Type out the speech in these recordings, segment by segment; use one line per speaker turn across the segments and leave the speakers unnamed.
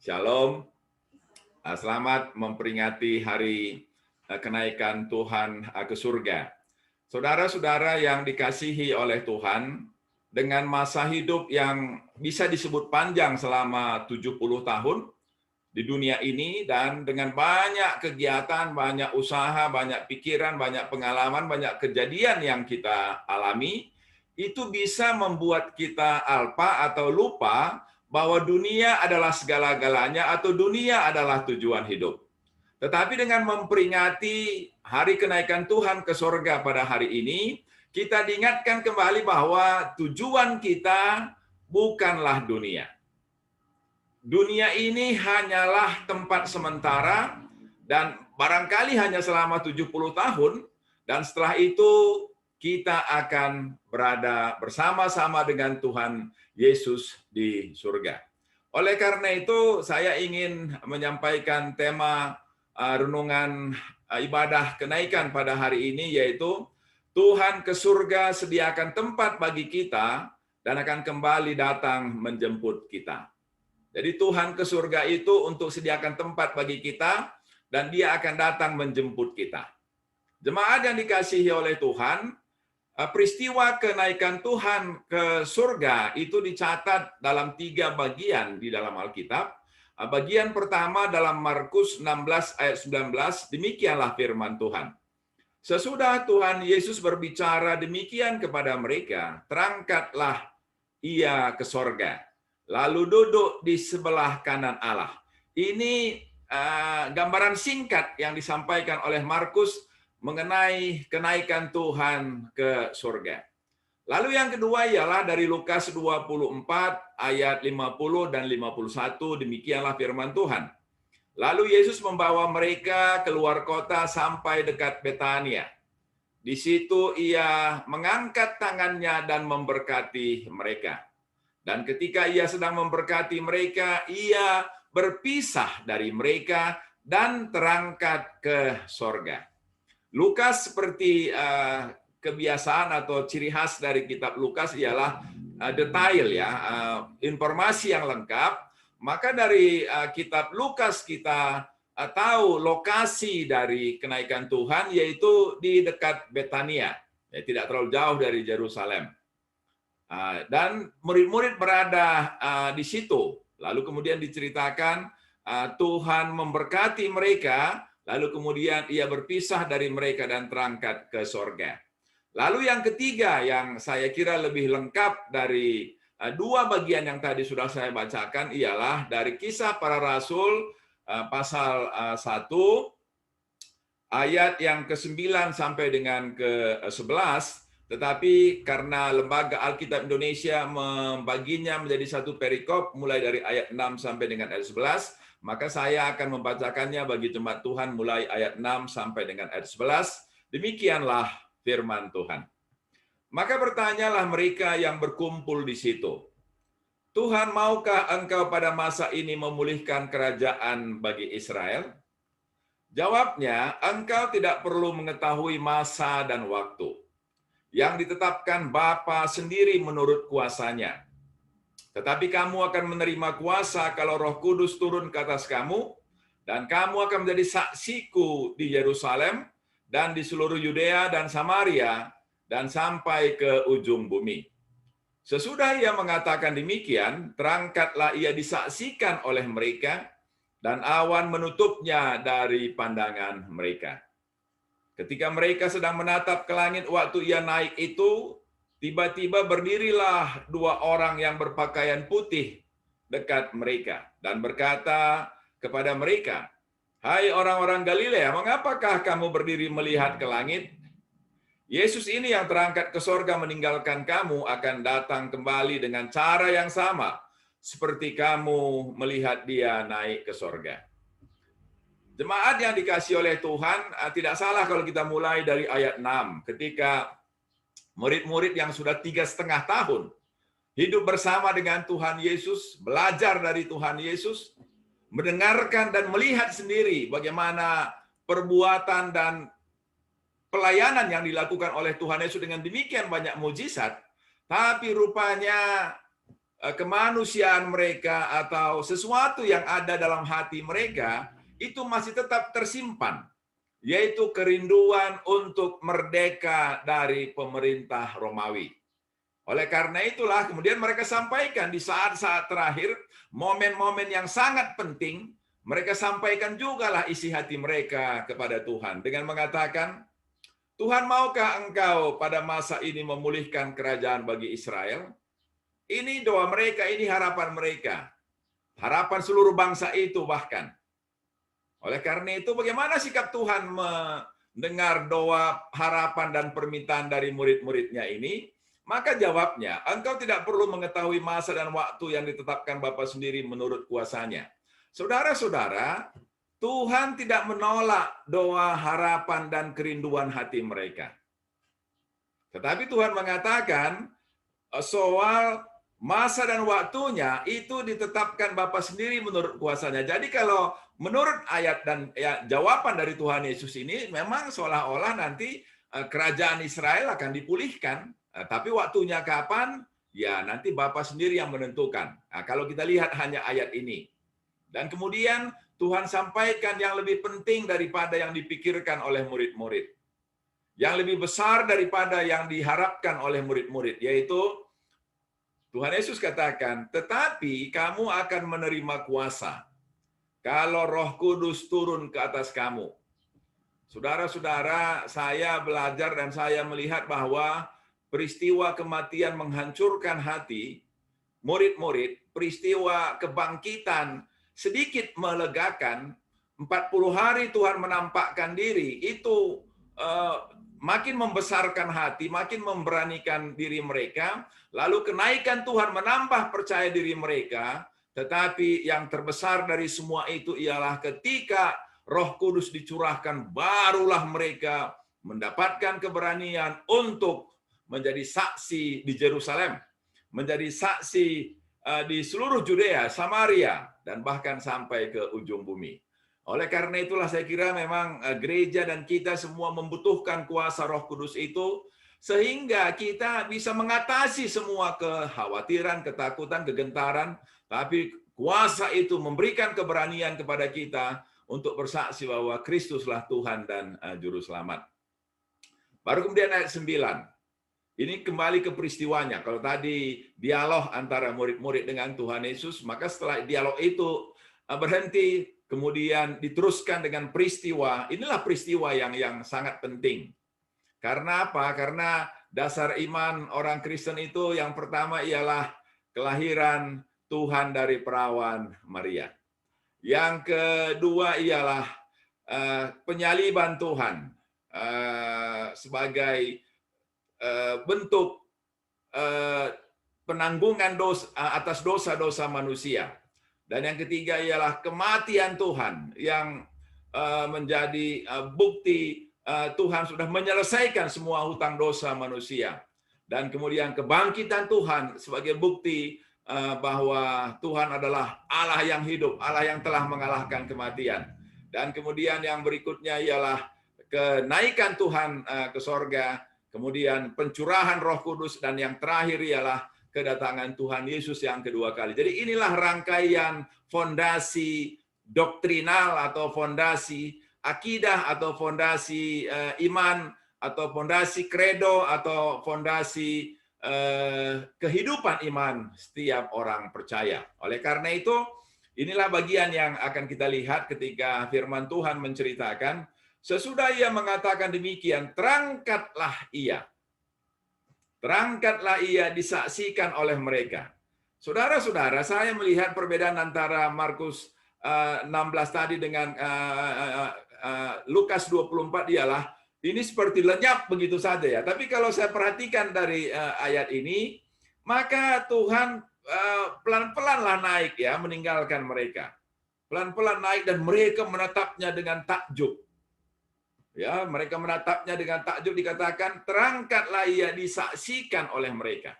Shalom, selamat memperingati hari kenaikan Tuhan ke surga. Saudara-saudara yang dikasihi oleh Tuhan, dengan masa hidup yang bisa disebut panjang selama 70 tahun di dunia ini, dan dengan banyak kegiatan, banyak usaha, banyak pikiran, banyak pengalaman, banyak kejadian yang kita alami, itu bisa membuat kita alpa atau lupa bahwa dunia adalah segala-galanya atau dunia adalah tujuan hidup. Tetapi dengan memperingati hari kenaikan Tuhan ke surga pada hari ini, kita diingatkan kembali bahwa tujuan kita bukanlah dunia. Dunia ini hanyalah tempat sementara dan barangkali hanya selama 70 tahun, dan setelah itu kita akan berada bersama-sama dengan Tuhan Yesus di surga. Oleh karena itu, saya ingin menyampaikan tema renungan ibadah kenaikan pada hari ini, yaitu Tuhan ke surga sediakan tempat bagi kita dan akan kembali datang menjemput kita. Jadi Tuhan ke surga itu untuk sediakan tempat bagi kita dan Dia akan datang menjemput kita. Jemaat yang dikasihi oleh Tuhan, peristiwa kenaikan Tuhan ke surga itu dicatat dalam 3 bagian di dalam Alkitab. Bagian pertama dalam Markus 16 ayat 19, demikianlah firman Tuhan. Sesudah Tuhan Yesus berbicara demikian kepada mereka, terangkatlah Ia ke sorga, lalu duduk di sebelah kanan Allah. Ini gambaran singkat yang disampaikan oleh Markus mengenai kenaikan Tuhan ke surga. Lalu yang kedua ialah dari Lukas 24 ayat 50 dan 51, demikianlah firman Tuhan. Lalu Yesus membawa mereka keluar kota sampai dekat Betania. Di situ Ia mengangkat tangannya dan memberkati mereka. Dan ketika Ia sedang memberkati mereka, Ia berpisah dari mereka dan terangkat ke sorga. Lukas seperti kebiasaan atau ciri khas dari kitab Lukas ialah detail ya, informasi yang lengkap. Maka dari kitab Lukas kita tahu lokasi dari kenaikan Tuhan, yaitu di dekat Betania, ya, tidak terlalu jauh dari Yerusalem. Dan murid-murid berada di situ. Lalu kemudian diceritakan Tuhan memberkati mereka, lalu kemudian Ia berpisah dari mereka dan terangkat ke sorga. Lalu yang ketiga yang saya kira lebih lengkap dari 2 bagian yang tadi sudah saya bacakan ialah dari Kisah Para Rasul pasal 1 ayat yang ke-9 sampai dengan ke-11. Tetapi karena Lembaga Alkitab Indonesia membaginya menjadi satu perikop mulai dari ayat 6 sampai dengan ayat 11, maka saya akan membacakannya bagi jemaat Tuhan mulai ayat 6 sampai dengan ayat 11. Demikianlah firman Tuhan. Maka bertanyalah mereka yang berkumpul di situ, Tuhan, maukah engkau pada masa ini memulihkan kerajaan bagi Israel? Jawabnya, engkau tidak perlu mengetahui masa dan waktu yang ditetapkan Bapa sendiri menurut kuasanya. Tetapi kamu akan menerima kuasa kalau Roh Kudus turun ke atas kamu, dan kamu akan menjadi saksiku di Yerusalem dan di seluruh Yudea dan Samaria dan sampai ke ujung bumi. Sesudah Ia mengatakan demikian, terangkatlah Ia disaksikan oleh mereka, dan awan menutupnya dari pandangan mereka. Ketika mereka sedang menatap ke langit waktu Ia naik itu, tiba-tiba berdirilah 2 orang yang berpakaian putih dekat mereka dan berkata kepada mereka, "Hai orang-orang Galilea, mengapakah kamu berdiri melihat ke langit? Yesus ini yang terangkat ke sorga meninggalkan kamu akan datang kembali dengan cara yang sama seperti kamu melihat Dia naik ke sorga." Jemaat yang dikasihi oleh Tuhan, tidak salah kalau kita mulai dari ayat 6, ketika murid-murid yang sudah 3,5 tahun hidup bersama dengan Tuhan Yesus, belajar dari Tuhan Yesus, mendengarkan dan melihat sendiri bagaimana perbuatan dan pelayanan yang dilakukan oleh Tuhan Yesus dengan demikian banyak mujizat, tapi rupanya kemanusiaan mereka atau sesuatu yang ada dalam hati mereka itu masih tetap tersimpan, yaitu kerinduan untuk merdeka dari pemerintah Romawi. Oleh karena itulah kemudian mereka sampaikan di saat-saat terakhir, momen-momen yang sangat penting, mereka sampaikan jugalah isi hati mereka kepada Tuhan dengan mengatakan, Tuhan, maukah Engkau pada masa ini memulihkan kerajaan bagi Israel? Ini doa mereka, ini harapan mereka. Harapan seluruh bangsa itu bahkan. Oleh karena itu, bagaimana sikap Tuhan mendengar doa, harapan, dan permintaan dari murid-muridnya ini? Maka jawabnya, engkau tidak perlu mengetahui masa dan waktu yang ditetapkan Bapa sendiri menurut kuasanya. Saudara-saudara, Tuhan tidak menolak doa, harapan, dan kerinduan hati mereka. Tetapi Tuhan mengatakan soal masa dan waktunya itu ditetapkan Bapa sendiri menurut kuasanya. Jadi kalau menurut ayat dan jawaban dari Tuhan Yesus ini memang seolah-olah nanti kerajaan Israel akan dipulihkan. Tapi waktunya kapan? Ya nanti Bapa sendiri yang menentukan. Nah, kalau kita lihat hanya ayat ini. Dan kemudian Tuhan sampaikan yang lebih penting daripada yang dipikirkan oleh murid-murid. Yang lebih besar daripada yang diharapkan oleh murid-murid, yaitu Tuhan Yesus katakan, tetapi kamu akan menerima kuasa kalau Roh Kudus turun ke atas kamu. Saudara-saudara, saya belajar dan saya melihat bahwa peristiwa kematian menghancurkan hati murid-murid, peristiwa kebangkitan sedikit melegakan. 40 hari Tuhan menampakkan diri, itu makin membesarkan hati, makin memberanikan diri mereka. Lalu kenaikan Tuhan menambah percaya diri mereka. Tetapi yang terbesar dari semua itu ialah ketika Roh Kudus dicurahkan, barulah mereka mendapatkan keberanian untuk menjadi saksi di Yerusalem, menjadi saksi di seluruh Judea, Samaria, dan bahkan sampai ke ujung bumi. Oleh karena itulah saya kira memang gereja dan kita semua membutuhkan kuasa Roh Kudus itu, sehingga kita bisa mengatasi semua kekhawatiran, ketakutan, kegentaran, tapi kuasa itu memberikan keberanian kepada kita untuk bersaksi bahwa Kristuslah Tuhan dan Juru Selamat. Baru kemudian ayat 9. Ini kembali ke peristiwanya. Kalau tadi dialog antara murid-murid dengan Tuhan Yesus, maka setelah dialog itu berhenti, kemudian diteruskan dengan peristiwa. Inilah peristiwa yang sangat penting. Karena apa? Karena dasar iman orang Kristen itu yang pertama ialah kelahiran Tuhan dari perawan Maria. Yang kedua ialah penyaliban Tuhan sebagai bentuk penanggungan dosa atas dosa-dosa manusia. Dan yang ketiga ialah kematian Tuhan yang menjadi bukti Tuhan sudah menyelesaikan semua hutang dosa manusia. Dan kemudian kebangkitan Tuhan sebagai bukti bahwa Tuhan adalah Allah yang hidup, Allah yang telah mengalahkan kematian. Dan kemudian yang berikutnya ialah kenaikan Tuhan ke sorga, kemudian pencurahan Roh Kudus, dan yang terakhir ialah kedatangan Tuhan Yesus yang kedua kali. Jadi inilah rangkaian fondasi doktrinal atau fondasi akidah atau fondasi iman atau fondasi kredo atau fondasi kehidupan iman setiap orang percaya. Oleh karena itu, inilah bagian yang akan kita lihat ketika firman Tuhan menceritakan, sesudah ia mengatakan demikian, terangkatlah ia. Terangkatlah ia disaksikan oleh mereka. Saudara-saudara, saya melihat perbedaan antara Markus 16 tadi dengan Lukas 24 ialah, ini seperti lenyap begitu saja ya. Tapi kalau saya perhatikan dari ayat ini, maka Tuhan pelan-pelanlah naik ya, meninggalkan mereka. Pelan-pelan naik dan mereka menatapnya dengan takjub. Ya, mereka menatapnya dengan takjub, dikatakan terangkatlah ia disaksikan oleh mereka.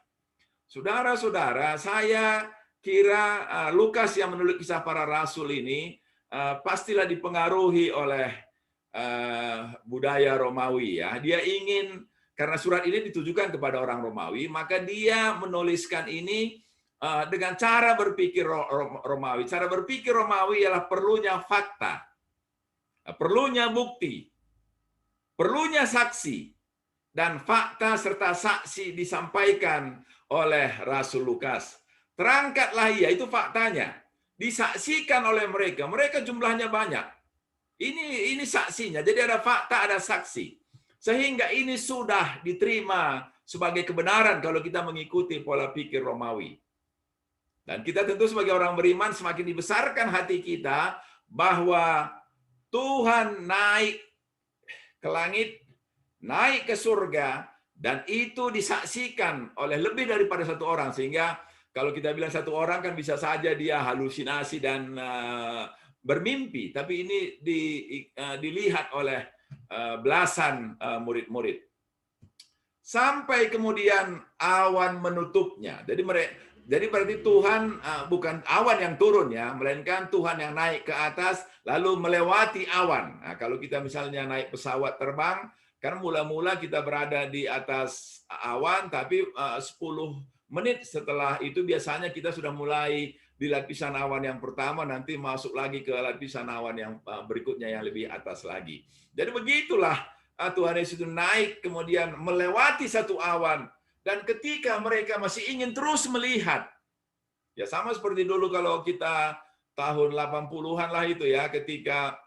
Saudara-saudara, saya kira Lukas yang menulis kisah para rasul ini pastilah dipengaruhi oleh budaya Romawi ya. Dia ingin, karena surat ini ditujukan kepada orang Romawi, maka dia menuliskan ini dengan cara berpikir Romawi. Cara berpikir Romawi ialah perlunya fakta, perlunya bukti, perlunya saksi, dan fakta serta saksi disampaikan oleh Rasul Lukas. Terangkatlah ia, itu faktanya. Disaksikan oleh mereka. Mereka jumlahnya banyak. Ini saksinya. Jadi ada fakta, ada saksi. Sehingga ini sudah diterima sebagai kebenaran kalau kita mengikuti pola pikir Romawi. Dan kita tentu sebagai orang beriman semakin dibesarkan hati kita bahwa Tuhan naik ke langit, naik ke surga, dan itu disaksikan oleh lebih daripada satu orang. Sehingga kalau kita bilang satu orang kan bisa saja dia halusinasi dan bermimpi, tapi ini dilihat oleh belasan murid-murid. Sampai kemudian awan menutupnya. Jadi berarti Tuhan bukan awan yang turun ya, melainkan Tuhan yang naik ke atas lalu melewati awan. Nah, kalau kita misalnya naik pesawat terbang, kan mula-mula kita berada di atas awan, tapi 10 menit setelah itu biasanya kita sudah mulai di lapisan awan yang pertama, nanti masuk lagi ke lapisan awan yang berikutnya yang lebih atas lagi. Jadi begitulah Tuhan Yesus itu naik kemudian melewati satu awan, dan ketika mereka masih ingin terus melihat, ya sama seperti dulu kalau kita tahun 80-an lah itu ya, ketika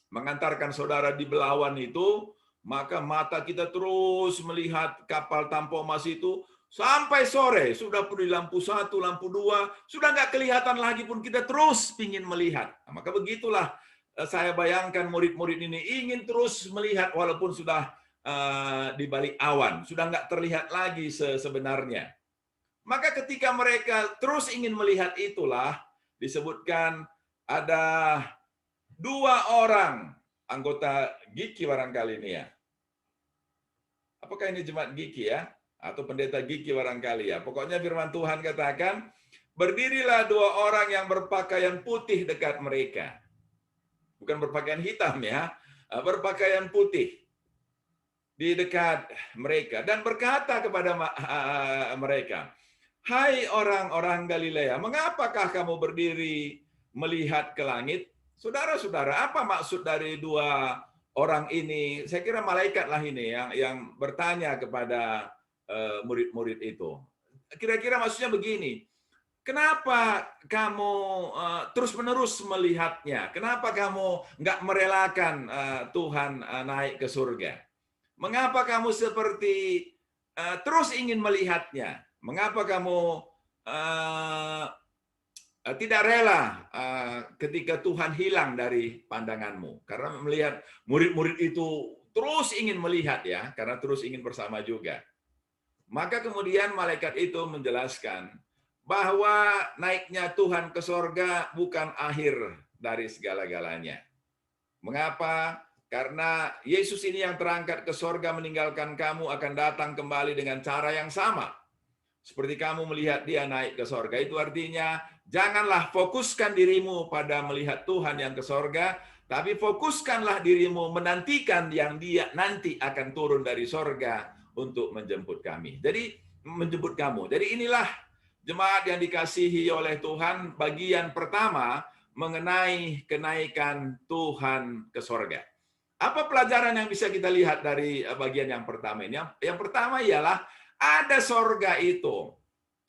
mengantarkan saudara di Belawan itu, maka mata kita terus melihat kapal Tampo Mas itu sampai sore, sudah pun di lampu 1, lampu 2, sudah nggak kelihatan lagi pun kita terus ingin melihat. Nah, maka begitulah saya bayangkan murid-murid ini ingin terus melihat walaupun sudah di balik awan, sudah nggak terlihat lagi sebenarnya. Maka ketika mereka terus ingin melihat itulah disebutkan ada 2 orang anggota GIKI barangkali ini ya. Apakah ini jemaat GIKI ya? Atau pendeta GIKI barangkali ya. Pokoknya firman Tuhan katakan, berdirilah 2 orang yang berpakaian putih dekat mereka. Bukan berpakaian hitam ya, berpakaian putih di dekat mereka. Dan berkata kepada mereka, hai orang-orang Galilea, mengapakah kamu berdiri melihat ke langit? Saudara-saudara, apa maksud dari 2 orang ini? Saya kira malaikatlah ini yang bertanya kepada murid-murid itu. Kira-kira maksudnya begini, kenapa kamu terus-menerus melihatnya? Kenapa kamu nggak merelakan Tuhan naik ke surga? Mengapa kamu seperti terus ingin melihatnya? Mengapa kamu tidak rela ketika Tuhan hilang dari pandanganmu? Karena melihat murid-murid itu terus ingin melihat ya, karena terus ingin bersama juga. Maka kemudian malaikat itu menjelaskan bahwa naiknya Tuhan ke sorga bukan akhir dari segala-galanya. Mengapa? Karena Yesus ini yang terangkat ke sorga meninggalkan kamu akan datang kembali dengan cara yang sama. Seperti kamu melihat dia naik ke sorga. Itu artinya janganlah fokuskan dirimu pada melihat Tuhan yang ke sorga, tapi fokuskanlah dirimu menantikan yang dia nanti akan turun dari sorga untuk menjemput kami. Jadi menjemput kamu. Jadi inilah jemaat yang dikasihi oleh Tuhan, bagian pertama mengenai kenaikan Tuhan ke sorga. Apa pelajaran yang bisa kita lihat dari bagian yang pertama ini? Yang pertama ialah ada sorga itu.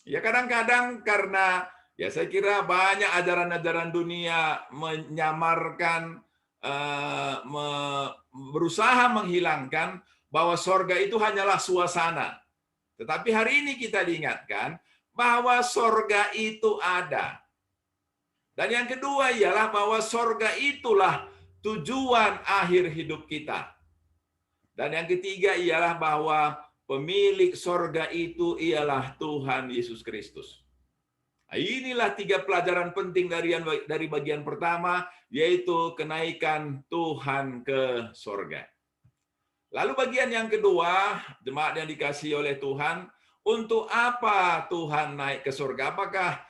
Ya kadang-kadang karena ya saya kira banyak ajaran-ajaran dunia menyamarkan, berusaha menghilangkan bahwa sorga itu hanyalah suasana. Tetapi hari ini kita diingatkan bahwa sorga itu ada. Dan yang kedua ialah bahwa sorga itulah tujuan akhir hidup kita. Dan yang ketiga ialah bahwa pemilik sorga itu ialah Tuhan Yesus Kristus. Nah, inilah 3 pelajaran penting dari bagian pertama, yaitu kenaikan Tuhan ke sorga. Lalu bagian yang kedua, jemaat yang dikasihi oleh Tuhan, untuk apa Tuhan naik ke surga? Apakah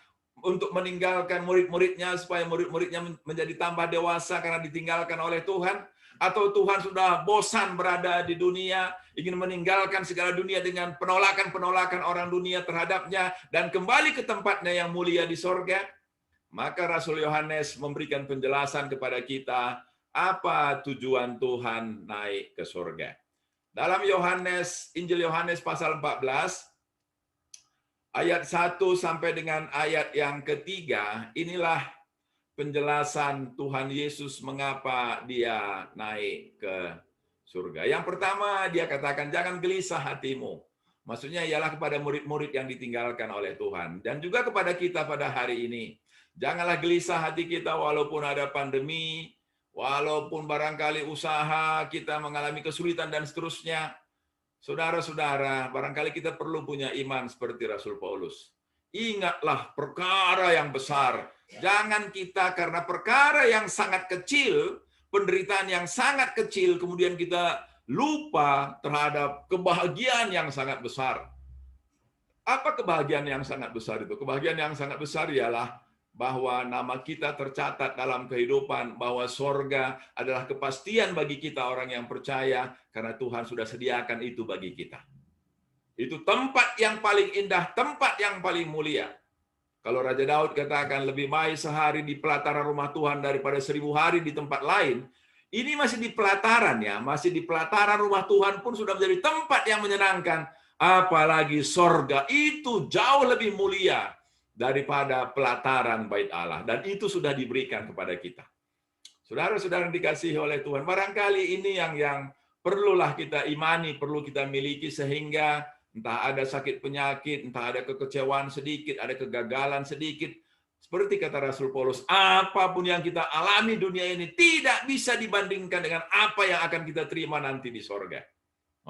untuk meninggalkan murid-muridnya supaya murid-muridnya menjadi tambah dewasa karena ditinggalkan oleh Tuhan? Atau Tuhan sudah bosan berada di dunia, ingin meninggalkan segala dunia dengan penolakan-penolakan orang dunia terhadapnya dan kembali ke tempatnya yang mulia di sorga? Maka Rasul Yohanes memberikan penjelasan kepada kita apa tujuan Tuhan naik ke sorga. Dalam Injil Yohanes pasal 14, ayat 1 sampai dengan ayat yang ketiga, inilah penjelasan Tuhan Yesus mengapa dia naik ke surga. Yang pertama dia katakan, jangan gelisah hatimu. Maksudnya ialah kepada murid-murid yang ditinggalkan oleh Tuhan. Dan juga kepada kita pada hari ini. Janganlah gelisah hati kita walaupun ada pandemi, walaupun barangkali usaha kita mengalami kesulitan dan seterusnya. Saudara-saudara, barangkali kita perlu punya iman seperti Rasul Paulus. Ingatlah perkara yang besar. Jangan kita karena perkara yang sangat kecil, penderitaan yang sangat kecil, kemudian kita lupa terhadap kebahagiaan yang sangat besar. Apa kebahagiaan yang sangat besar itu? Kebahagiaan yang sangat besar ialah bahwa nama kita tercatat dalam kehidupan, bahwa sorga adalah kepastian bagi kita orang yang percaya, karena Tuhan sudah sediakan itu bagi kita. Itu tempat yang paling indah, tempat yang paling mulia. Kalau Raja Daud katakan lebih baik sehari di pelataran rumah Tuhan daripada 1000 hari di tempat lain, ini masih di pelataran ya, masih di pelataran rumah Tuhan pun sudah menjadi tempat yang menyenangkan. Apalagi sorga itu jauh lebih mulia daripada pelataran bait Allah. Dan itu sudah diberikan kepada kita. Saudara-saudara yang dikasihi oleh Tuhan, barangkali ini yang perlulah kita imani, perlu kita miliki sehingga entah ada sakit penyakit, entah ada kekecewaan sedikit, ada kegagalan sedikit. Seperti kata Rasul Paulus, apapun yang kita alami dunia ini tidak bisa dibandingkan dengan apa yang akan kita terima nanti di sorga.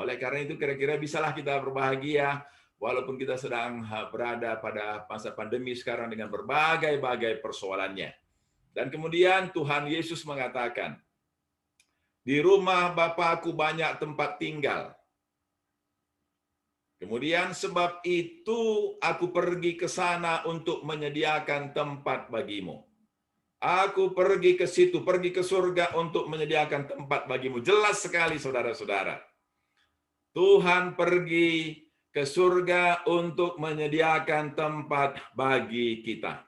Oleh karena itu kira-kira bisalah kita berbahagia walaupun kita sedang berada pada masa pandemi sekarang dengan berbagai-bagai persoalannya. Dan kemudian Tuhan Yesus mengatakan, di rumah Bapa-Ku banyak tempat tinggal. Kemudian sebab itu aku pergi ke sana untuk menyediakan tempat bagimu. Aku pergi ke situ, pergi ke surga untuk menyediakan tempat bagimu. Jelas sekali saudara-saudara. Tuhan pergi ke surga untuk menyediakan tempat bagi kita.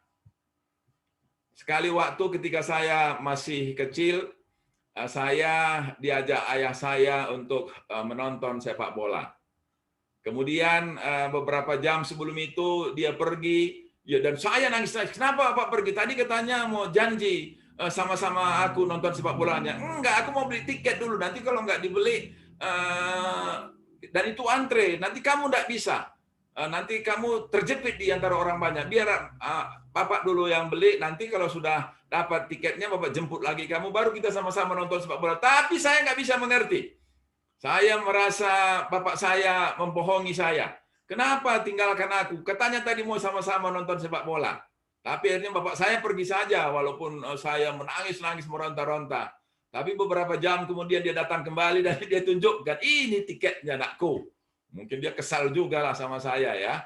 Sekali waktu ketika saya masih kecil, saya diajak ayah saya untuk menonton sepak bola. Kemudian beberapa jam sebelum itu dia pergi, ya, dan saya nangis. Kenapa Pak pergi? Tadi katanya mau janji sama-sama aku nonton sepak bolanya. Enggak, aku mau beli tiket dulu. Nanti kalau nggak dibeli, dan itu antre, nanti kamu nggak bisa. Nanti kamu terjepit di antara orang banyak. Biar Bapak dulu yang beli, nanti kalau sudah dapat tiketnya, Bapak jemput lagi kamu, baru kita sama-sama nonton sepak bola. Tapi saya nggak bisa mengerti. Saya merasa Bapak saya membohongi saya. Kenapa tinggalkan aku? Katanya tadi mau sama-sama nonton sepak bola. Tapi akhirnya Bapak saya pergi saja, walaupun saya menangis-nangis meronta-ronta. Tapi beberapa jam kemudian dia datang kembali dan dia tunjukkan, ini tiketnya anakku. Mungkin dia kesal juga lah sama saya ya.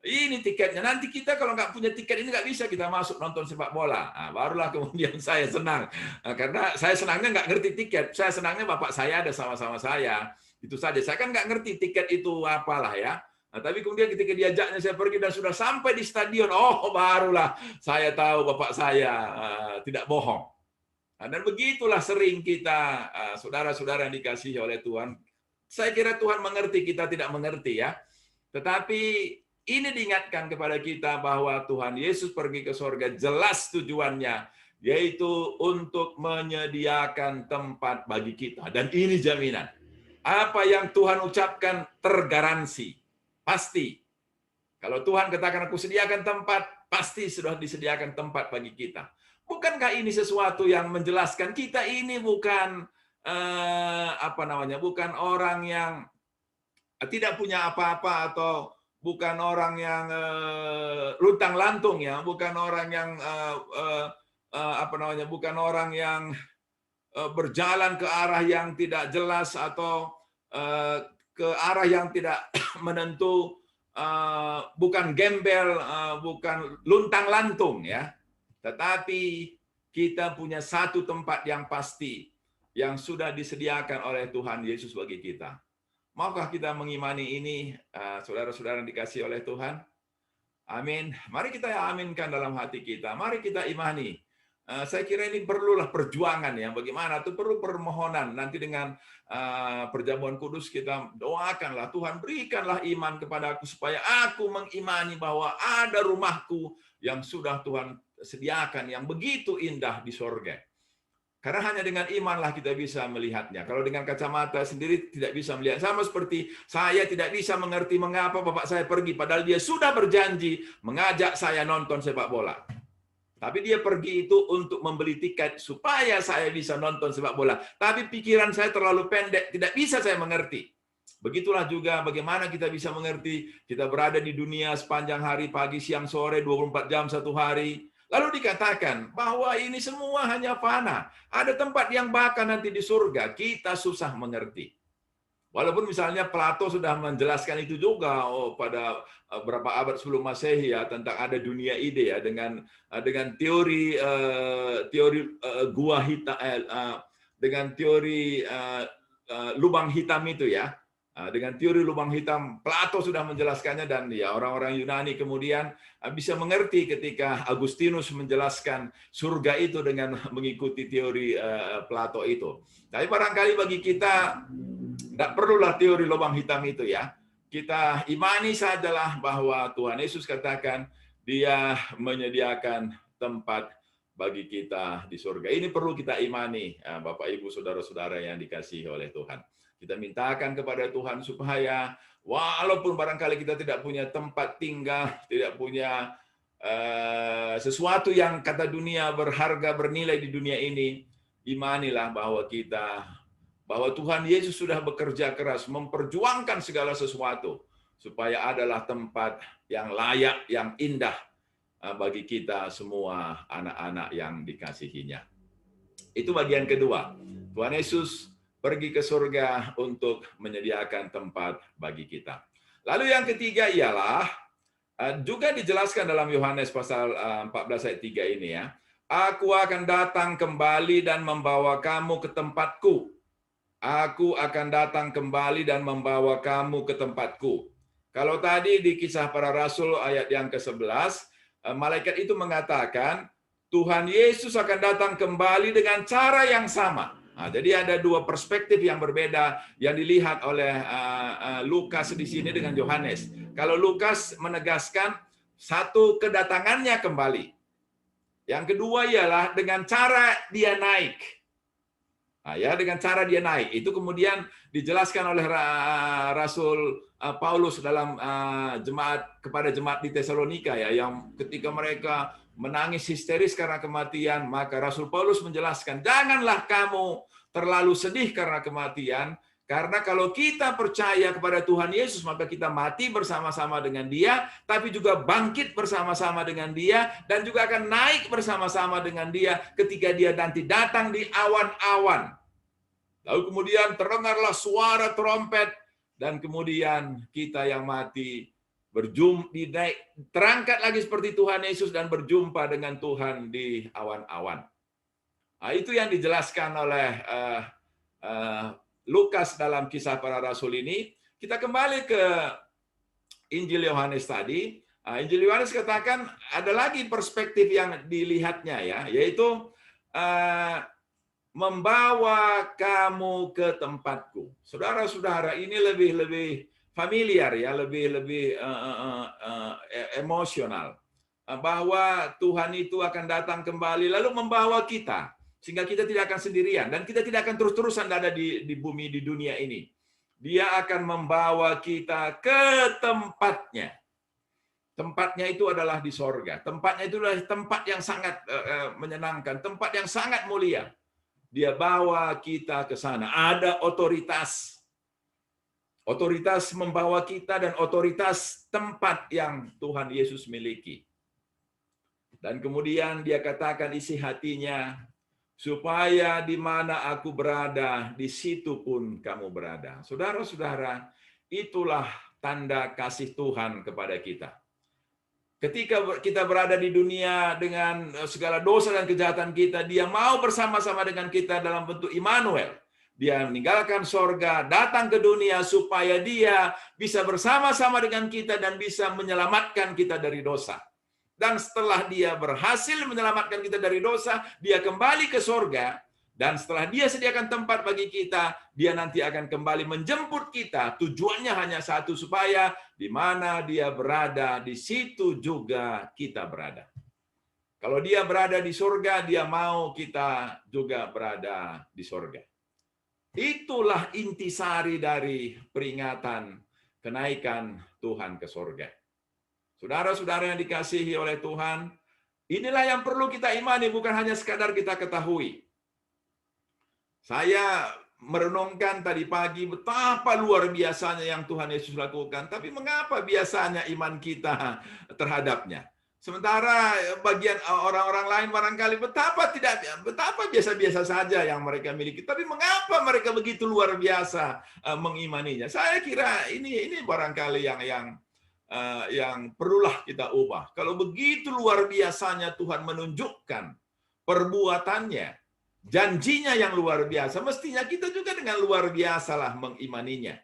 Ini tiketnya. Nanti kita kalau nggak punya tiket ini nggak bisa kita masuk nonton sepak bola. Nah, barulah kemudian saya senang. Nah, karena saya senangnya nggak ngerti tiket. Saya senangnya Bapak saya ada sama-sama saya. Itu saja. Saya kan nggak ngerti tiket itu apalah ya. Nah, tapi kemudian ketika diajaknya saya pergi dan sudah sampai di stadion, oh barulah saya tahu Bapak saya tidak bohong. Nah, dan begitulah sering kita, saudara-saudara yang dikasihi oleh Tuhan. Saya kira Tuhan mengerti, kita tidak mengerti ya. Tetapi ini diingatkan kepada kita bahwa Tuhan Yesus pergi ke surga, jelas tujuannya, yaitu untuk menyediakan tempat bagi kita. Dan ini jaminan. Apa yang Tuhan ucapkan tergaransi. Pasti. Kalau Tuhan katakan aku sediakan tempat, pasti sudah disediakan tempat bagi kita. Bukankah ini sesuatu yang menjelaskan kita ini bukan bukan orang yang tidak punya apa-apa atau bukan orang yang luntang lantung ya, bukan orang yang bukan orang yang berjalan ke arah yang tidak jelas atau ke arah yang tidak menentu, bukan gembel, bukan luntang-lantung ya. Tetapi kita punya satu tempat yang pasti yang sudah disediakan oleh Tuhan Yesus bagi kita. Maukah kita mengimani ini, saudara-saudara yang dikasihi oleh Tuhan? Amin. Mari kita aminkan dalam hati kita. Mari kita imani. Saya kira ini perlulah perjuangan ya. Bagaimana? Itu perlu permohonan. Nanti dengan perjamuan kudus kita doakanlah, Tuhan berikanlah iman kepadaku supaya aku mengimani bahwa ada rumahku yang sudah Tuhan sediakan yang begitu indah di sorga. Karena hanya dengan imanlah kita bisa melihatnya. Kalau dengan kacamata sendiri tidak bisa melihat. Sama seperti saya tidak bisa mengerti mengapa bapak saya pergi. Padahal dia sudah berjanji mengajak saya nonton sepak bola. Tapi dia pergi itu untuk membeli tiket supaya saya bisa nonton sepak bola. Tapi pikiran saya terlalu pendek, tidak bisa saya mengerti. Begitulah juga bagaimana kita bisa mengerti. Kita berada di dunia sepanjang hari, pagi, siang, sore, 24 jam satu hari. Lalu dikatakan bahwa ini semua hanya fana. Ada tempat yang bakal nanti di surga. Kita susah mengerti. Walaupun misalnya Plato sudah menjelaskan itu juga pada beberapa abad sebelum Masehi ya, tentang ada dunia ide ya, dengan teori gua hitam, dengan teori lubang hitam itu ya. Dengan teori lubang hitam, Plato sudah menjelaskannya, dan ya orang-orang Yunani kemudian bisa mengerti ketika Agustinus menjelaskan surga itu dengan mengikuti teori Plato itu. Tapi barangkali bagi kita tidak perlulah teori lubang hitam itu ya. Kita imani sajalah bahwa Tuhan Yesus katakan Dia menyediakan tempat bagi kita di surga. Ini perlu kita imani, Bapak Ibu saudara-saudara yang dikasihi oleh Tuhan. Kita mintakan kepada Tuhan supaya walaupun barangkali kita tidak punya tempat tinggal, tidak punya sesuatu yang kata dunia berharga, bernilai di dunia ini, imanilah bahwa Tuhan Yesus sudah bekerja keras, memperjuangkan segala sesuatu, supaya adalah tempat yang layak, yang indah bagi kita semua anak-anak yang dikasihinya. Itu bagian kedua. Tuhan Yesus pergi ke surga untuk menyediakan tempat bagi kita. Lalu yang ketiga ialah, juga dijelaskan dalam Yohanes pasal 14 ayat 3 ini ya. Aku akan datang kembali dan membawa kamu ke tempatku. Aku akan datang kembali dan membawa kamu ke tempatku. Kalau tadi di Kisah Para Rasul ayat yang ke-11, malaikat itu mengatakan, Tuhan Yesus akan datang kembali dengan cara yang sama. Nah, jadi ada dua perspektif yang berbeda yang dilihat oleh Lukas di sini dengan Yohanes. Kalau Lukas menegaskan satu, kedatangannya kembali. Yang kedua ialah dengan cara dia naik. Nah, ya, dengan cara dia naik. Itu kemudian dijelaskan oleh Rasul Paulus dalam kepada jemaat di Tesalonika ya, yang ketika mereka menangis histeris karena kematian, maka Rasul Paulus menjelaskan, janganlah kamu terlalu sedih karena kematian, karena kalau kita percaya kepada Tuhan Yesus, maka kita mati bersama-sama dengan Dia, tapi juga bangkit bersama-sama dengan Dia, dan juga akan naik bersama-sama dengan Dia ketika Dia nanti datang di awan-awan. Lalu kemudian terdengarlah suara trompet, dan kemudian kita yang mati terangkat lagi seperti Tuhan Yesus dan berjumpa dengan Tuhan di awan-awan. Nah, itu yang dijelaskan oleh Lukas dalam Kisah Para Rasul ini. Kita kembali ke Injil Yohanes tadi. Injil Yohanes katakan ada lagi perspektif yang dilihatnya ya, yaitu membawa kamu ke tempatku. Saudara-saudara, ini lebih familiar ya, lebih emosional, bahwa Tuhan itu akan datang kembali lalu membawa kita, sehingga kita tidak akan sendirian dan kita tidak akan terus-terusan ada di bumi, di dunia ini. Dia akan membawa kita ke tempatnya. Tempatnya itu adalah di sorga. Tempatnya itu adalah tempat yang sangat menyenangkan, tempat yang sangat mulia. Dia bawa kita ke sana. Ada otoritas. Otoritas membawa kita dan otoritas tempat yang Tuhan Yesus miliki. Dan kemudian dia katakan isi hatinya, supaya di mana aku berada, di situ pun kamu berada. Saudara-saudara, itulah tanda kasih Tuhan kepada kita. Ketika kita berada di dunia dengan segala dosa dan kejahatan kita, Dia mau bersama-sama dengan kita dalam bentuk Immanuel. Dia meninggalkan sorga, datang ke dunia supaya Dia bisa bersama-sama dengan kita dan bisa menyelamatkan kita dari dosa. Dan setelah Dia berhasil menyelamatkan kita dari dosa, Dia kembali ke sorga. Dan setelah Dia sediakan tempat bagi kita, Dia nanti akan kembali menjemput kita. Tujuannya hanya satu, supaya di mana Dia berada, di situ juga kita berada. Kalau Dia berada di surga, Dia mau kita juga berada di surga. Itulah intisari dari peringatan kenaikan Tuhan ke surga. Saudara-saudara yang dikasihi oleh Tuhan, inilah yang perlu kita imani, bukan hanya sekadar kita ketahui. Saya merenungkan tadi pagi betapa luar biasanya yang Tuhan Yesus lakukan. Tapi mengapa biasanya iman kita terhadapnya? Sementara bagian orang-orang lain barangkali betapa biasa-biasa saja yang mereka miliki. Tapi mengapa mereka begitu luar biasa mengimaninya? Saya kira ini barangkali yang perlulah kita ubah. Kalau begitu luar biasanya Tuhan menunjukkan perbuatannya, janjinya yang luar biasa, mestinya kita juga dengan luar biasalah mengimaninya.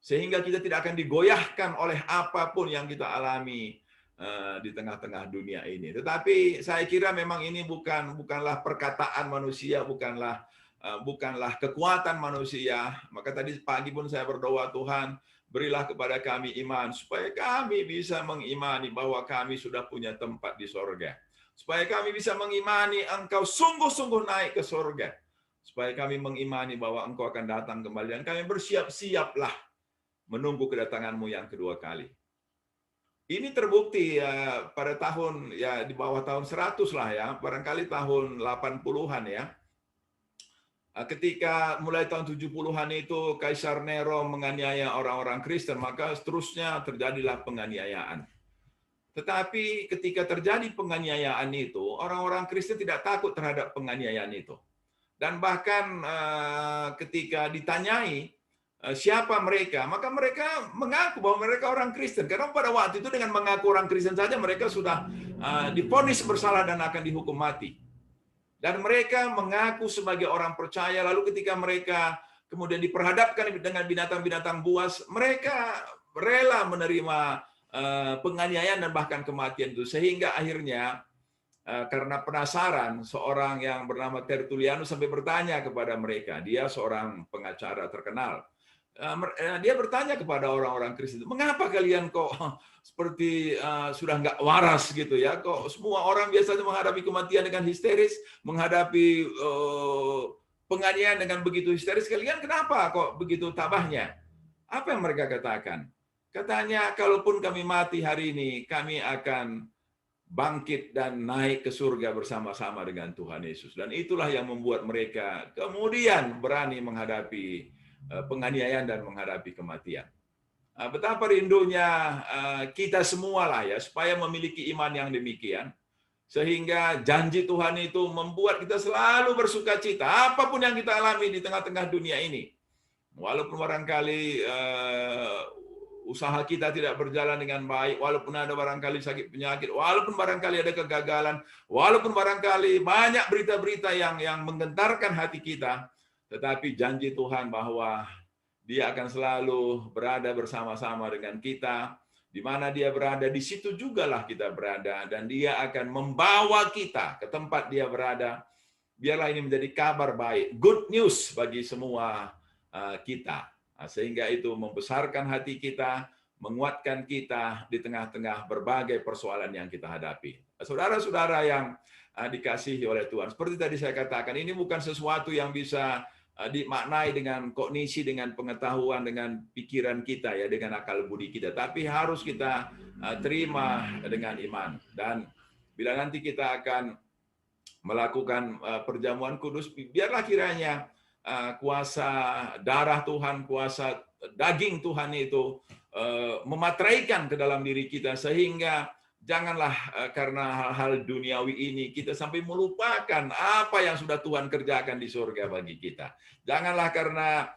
Sehingga kita tidak akan digoyahkan oleh apapun yang kita alami di tengah-tengah dunia ini. Tetapi saya kira memang ini bukanlah perkataan manusia, bukanlah kekuatan manusia. Maka tadi pagi pun saya berdoa, Tuhan, berilah kepada kami iman, supaya kami bisa mengimani bahwa kami sudah punya tempat di sorga. Supaya kami bisa mengimani Engkau sungguh-sungguh naik ke surga. Supaya kami mengimani bahwa Engkau akan datang kembali. Dan kami bersiap-siaplah menunggu kedatangan-Mu yang kedua kali. Ini terbukti pada tahun, di bawah tahun 100 lah ya. Barangkali tahun 80-an ya. Ketika mulai tahun 70-an itu Kaisar Nero menganiaya orang-orang Kristen, maka seterusnya terjadilah penganiayaan. Tetapi ketika terjadi penganiayaan itu, orang-orang Kristen tidak takut terhadap penganiayaan itu. Dan bahkan ketika ditanyai siapa mereka, maka mereka mengaku bahwa mereka orang Kristen. Karena pada waktu itu dengan mengaku orang Kristen saja mereka sudah divonis bersalah dan akan dihukum mati. Dan mereka mengaku sebagai orang percaya, lalu ketika mereka kemudian diperhadapkan dengan binatang-binatang buas, mereka rela menerima penganiayaan dan bahkan kematian itu, sehingga akhirnya karena penasaran, seorang yang bernama Tertullianus sampai bertanya kepada mereka. Dia seorang pengacara terkenal. Dia bertanya kepada orang-orang Kristen, mengapa kalian kok seperti sudah nggak waras gitu ya? Kok semua orang biasanya menghadapi kematian dengan histeris, menghadapi penganiayaan dengan begitu histeris, kalian kenapa kok begitu tabahnya? Apa yang mereka katakan? Katanya, kalaupun kami mati hari ini, kami akan bangkit dan naik ke surga bersama-sama dengan Tuhan Yesus. Dan itulah yang membuat mereka kemudian berani menghadapi penganiayaan dan menghadapi kematian. Betapa rindunya kita semua lah ya, supaya memiliki iman yang demikian. Sehingga janji Tuhan itu membuat kita selalu bersuka cita, apapun yang kita alami di tengah-tengah dunia ini. Walaupun barangkali usaha kita tidak berjalan dengan baik, walaupun ada barangkali sakit penyakit, walaupun barangkali ada kegagalan, walaupun barangkali banyak berita-berita yang menggentarkan hati kita, tetapi janji Tuhan bahwa Dia akan selalu berada bersama-sama dengan kita, di mana Dia berada, di situ jugalah kita berada, dan Dia akan membawa kita ke tempat Dia berada. Biarlah ini menjadi kabar baik, good news bagi semua kita. Sehingga itu membesarkan hati kita, menguatkan kita di tengah-tengah berbagai persoalan yang kita hadapi. Saudara-saudara yang dikasihi oleh Tuhan, seperti tadi saya katakan, ini bukan sesuatu yang bisa dimaknai dengan kognisi, dengan pengetahuan, dengan pikiran kita ya, dengan akal budi kita, tapi harus kita terima dengan iman. Dan bila nanti kita akan melakukan perjamuan kudus, biarlah kiranya kuasa darah Tuhan, kuasa daging Tuhan itu memateraikan ke dalam diri kita, sehingga janganlah karena hal-hal duniawi ini kita sampai melupakan apa yang sudah Tuhan kerjakan di surga bagi kita. Janganlah karena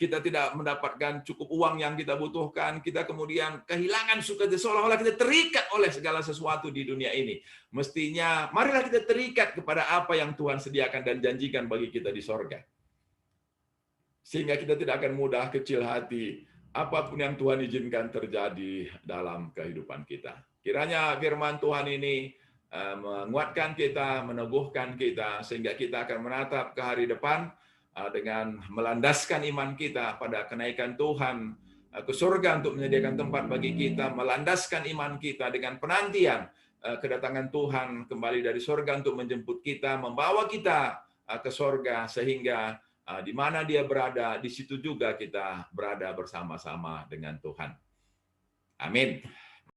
kita tidak mendapatkan cukup uang yang kita butuhkan, kita kemudian kehilangan sukacita, seolah-olah kita terikat oleh segala sesuatu di dunia ini. Mestinya, marilah kita terikat kepada apa yang Tuhan sediakan dan janjikan bagi kita di sorga. Sehingga kita tidak akan mudah kecil hati, apapun yang Tuhan izinkan terjadi dalam kehidupan kita. Kiranya firman Tuhan ini menguatkan kita, meneguhkan kita, sehingga kita akan menatap ke hari depan dengan melandaskan iman kita pada kenaikan Tuhan ke surga untuk menyediakan tempat bagi kita, melandaskan iman kita dengan penantian kedatangan Tuhan kembali dari surga untuk menjemput kita, membawa kita ke surga, sehingga di mana Dia berada, di situ juga kita berada bersama-sama dengan Tuhan. Amin.